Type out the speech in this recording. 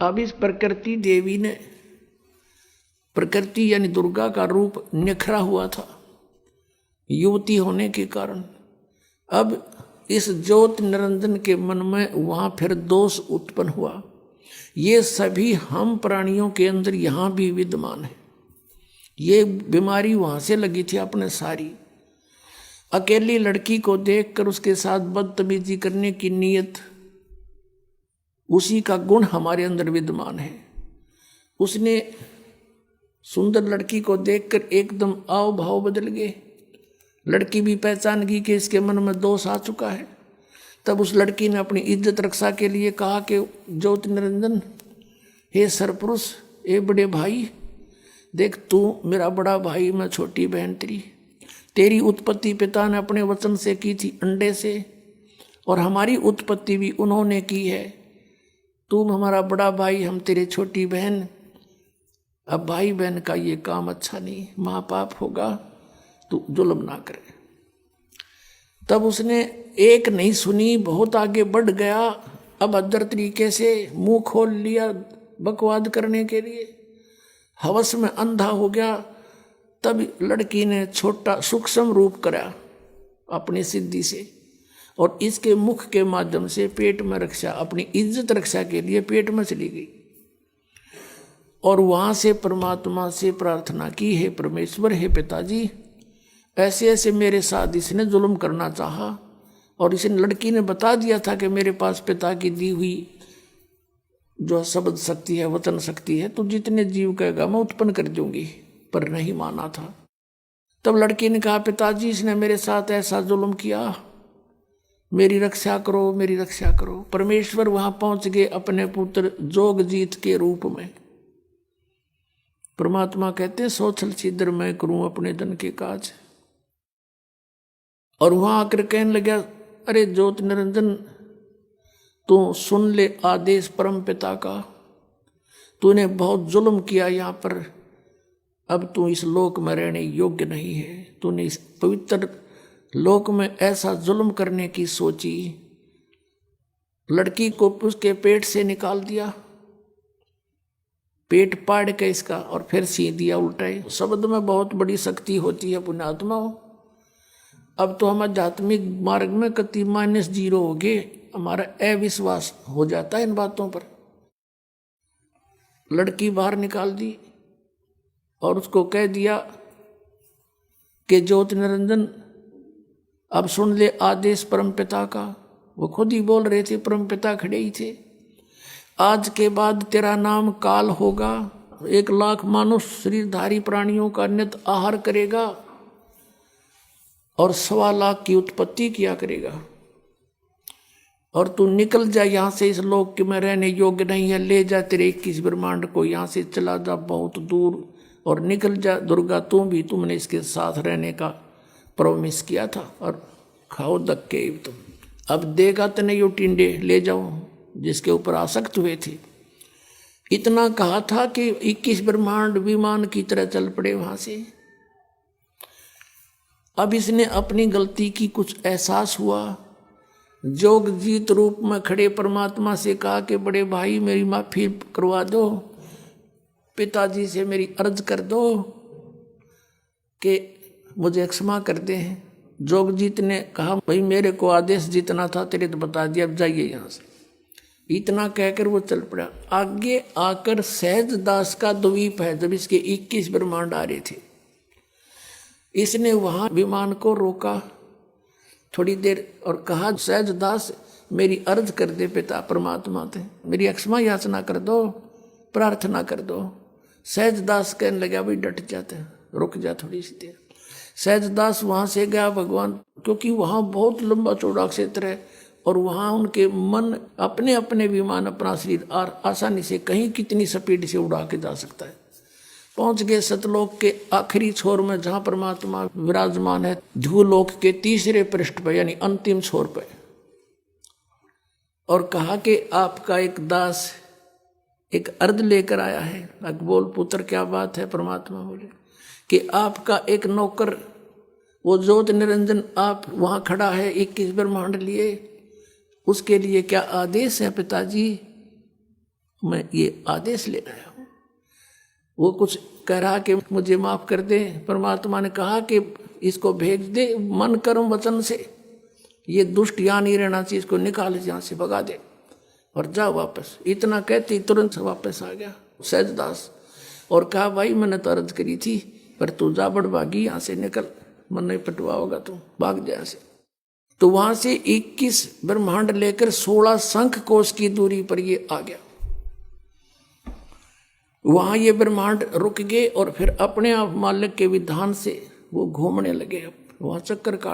अब इस प्रकृति देवी ने, प्रकृति यानी दुर्गा का रूप निखरा हुआ था युवती होने के कारण। अब इस ज्योत निरंजन के मन में वहां फिर दोष उत्पन्न हुआ। ये सभी हम प्राणियों के अंदर यहां भी विद्यमान है। ये बीमारी वहां से लगी थी अपने सारी। अकेली लड़की को देखकर उसके साथ बदतमीजी करने की नीयत, उसी का गुण हमारे अंदर विद्यमान है। उसने सुंदर लड़की को देखकर एकदम आव भाव बदल गए। लड़की भी पहचान गई कि इसके मन में दोष आ चुका है। तब उस लड़की ने अपनी इज्जत रक्षा के लिए कहा कि ज्योति निरंजन, हे सरपुरुष, हे बड़े भाई, देख तू मेरा बड़ा भाई, मैं छोटी बहन तेरी उत्पत्ति पिता ने अपने वचन से की थी, अंडे से, और हमारी उत्पत्ति भी उन्होंने की है। तुम हमारा बड़ा भाई, हम तेरे छोटी बहन। अब भाई बहन का ये काम अच्छा नहीं, महापाप होगा, तू जुल्म ना करे। तब उसने एक नहीं सुनी, बहुत आगे बढ़ गया। अब अभद्र तरीके से मुंह खोल लिया बकवाद करने के लिए, हवस में अंधा हो गया। तब लड़की ने छोटा सूक्ष्म रूप करा अपनी सिद्धि से, और इसके मुख के माध्यम से पेट में रक्षा, अपनी इज्जत रक्षा के लिए पेट में चली गई। और वहां से परमात्मा से प्रार्थना की, हे परमेश्वर, हे पिताजी, ऐसे ऐसे मेरे साथ इसने जुल्म करना चाहा। और इस लड़की ने बता दिया था कि मेरे पास पिता की दी हुई जो शब्द शक्ति है, वचन शक्ति है, तो जितने जीव कहेगा मैं उत्पन्न कर दूंगी, पर नहीं माना था। तब लड़की ने कहा, पिताजी, इसने मेरे साथ ऐसा जुल्म किया, मेरी रक्षा करो, मेरी रक्षा करो। परमेश्वर वहां पहुंच गए अपने पुत्र जोगजीत के रूप में। परमात्मा कहते हैं, सोचल छिद्र मैं करूं अपने धन के काज। और वहां आकर कहने लगा, अरे ज्योत निरंजन, तू सुन ले आदेश परम पिता का। तूने बहुत जुल्म किया यहाँ पर, अब तू इस लोक में रहने योग्य नहीं है। तूने इस पवित्र लोक में ऐसा जुल्म करने की सोची, लड़की को उसके पेट से निकाल दिया, पेट पाड़ के इसका, और फिर सी दिया उल्टाई। शब्द में बहुत बड़ी शक्ति होती है पुण्यात्माओं। अब तो हम आध्यात्मिक मार्ग में कति -0 हो गए, हमारा अविश्वास हो जाता है इन बातों पर। लड़की बाहर निकाल दी और उसको कह दिया कि ज्योति निरंजन, अब सुन ले आदेश परम पिता का। वो खुद ही बोल रहे थे, परम पिता खड़े ही थे। आज के बाद तेरा नाम काल होगा, 1 लाख मानुष शरीरधारी प्राणियों का नित आहार करेगा और 1.25 लाख की उत्पत्ति किया करेगा। और तू निकल जा यहाँ से, इस लोक में रहने योग्य नहीं है। ले जा तेरे 21 ब्रह्मांड को, यहाँ से चला जा बहुत दूर और निकल जा। दुर्गा तू भी, तुमने इसके साथ रहने का प्रॉमिस किया था, और खाओ धक्के तुम। अब देगा तो नहीं, यो टिंडे ले जाओ जिसके ऊपर आसक्त हुए थे। इतना कहा था कि 21 ब्रह्मांड विमान की तरह चल पड़े वहां से। अब इसने अपनी गलती की कुछ एहसास हुआ। जोगजीत रूप में खड़े परमात्मा से कहा कि बड़े भाई, मेरी माफी करवा दो, पिताजी से मेरी अर्ज कर दो कि मुझे क्षमा कर दे। जोगजीत ने कहा, भाई मेरे को आदेश जितना था तेरे तो बता दिया, अब जाइए यहाँ से। इतना कहकर वो चल पड़ा। आगे आकर सहज दास का द्वीप है, जब इसके 21 ब्रह्मांड आ रहे थे, इसने वहां विमान को रोका थोड़ी देर और कहा, सहज दास, मेरी अर्ज कर दे पिता परमात्मा से, मेरी क्षमा याचना कर दो, प्रार्थना कर दो। सहज दास कहने लगा, भाई डट जाते, रुक जा थोड़ी सी देर। सहज दास वहां से गया भगवान, क्योंकि वहां बहुत लंबा चौड़ा क्षेत्र है और वहां उनके मन अपने अपने विमान, अपना शरीर आसानी से कहीं कितनी स्पीड से उड़ा के जा सकता है। पहुंच गए सतलोक के आखिरी छोर में, जहां परमात्मा विराजमान है, ध्रुवलोक के 3रे पृष्ठ पर, यानी अंतिम छोर पर। और कहा कि आपका एक दास एक अर्ज लेकर आया है। बोल पुत्र, क्या बात है? परमात्मा बोले कि आपका एक नौकर, वो ज्योत निरंजन, आप वहां खड़ा है 21 ब्रह्मांड लिए, उसके लिए क्या आदेश है पिताजी? मैं ये आदेश ले रहा हूँ। वो कुछ कह रहा कि मुझे माफ कर दे। परमात्मा ने कहा कि इसको भेज दे मन कर्म वचन से, ये दुष्ट यहाँ नहीं रहना चाहिए, इसको निकाल यहाँ से, भगा दे और जा वापस। इतना कहती तुरंत वापस आ गया सहजदास और कहा भाई मैंने तो अर्ज करी थी पर तू जा बड़भागी, यहाँ से निकल, मन नहीं पटवा होगा तू, भाग जा से। तो वहां से 21 ब्रह्मांड लेकर 16 शंख कोश की दूरी पर ये आ गया। वहां ये ब्रह्मांड रुक गए और फिर अपने आप मालिक के विधान से वो घूमने लगे। वहां चक्कर का